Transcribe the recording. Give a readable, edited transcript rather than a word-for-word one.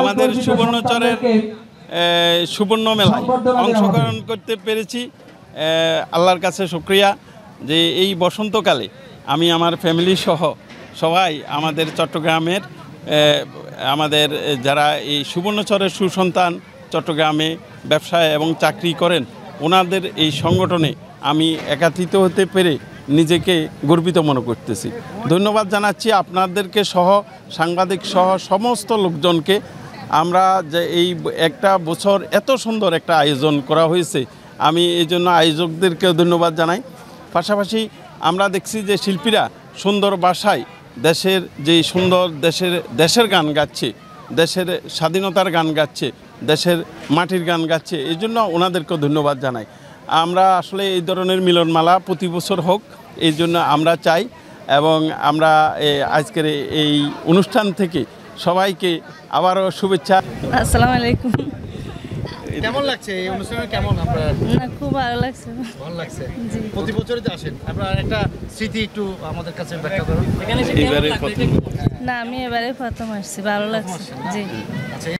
আমাদের সুবর্ণচরের সুবর্ণ মেলায় অংশগ্রহণ করতে পেরেছি। আল্লাহর কাছে শুকরিয়া যে এই বসন্তকালে আমি আমার ফ্যামিলি সহ সবাই আমাদের চট্টগ্রামের আমাদের যারা এই সুবর্ণচরের সুসন্তান চট্টগ্রামে ব্যবসায় এবং চাকরি করেন ওনাদের এই সংগঠনে আমি একত্রিত হতে পেরে নিজেকে গর্বিত মনে করতেছি। ধন্যবাদ জানাচ্ছি আপনাদেরকে সহ সাংবাদিক সহ সমস্ত লোকজনকে। আমরা যে এই একটা বছর এত সুন্দর একটা আয়োজন করা হয়েছে আমি এই জন্য আয়োজকদেরকেও ধন্যবাদ জানাই। পাশাপাশি আমরা দেখছি যে শিল্পীরা সুন্দর ভাষায় দেশের যে সুন্দর দেশের গান গাচ্ছে, দেশের স্বাধীনতার গান গাচ্ছে, দেশের মাটির গান গাচ্ছে, এই জন্য ওনাদেরকেও ধন্যবাদ জানাই। আমরা আসলে এই ধরনের মিলনমেলা প্রতি বছর হোক এই জন্য আমরা চাই এবং আমরা আজকের এই অনুষ্ঠান থেকে সবাইকে আবারও শুভেচ্ছা। আসসালামু আলাইকুম। কেমন লাগছে এই অনুষ্ঠানে? কেমন আপনার? না, খুব ভালো লাগছে। ভালো লাগছে। জি। প্রতি বছরই তো আসেন, আপনার একটা স্মৃতি একটু আমাদের কাছে ব্যাখ্যা করুন। এবারে প্রথম না, আমি এবারে প্রথম আসছি, ভালো লাগছে। জি। আচ্ছা,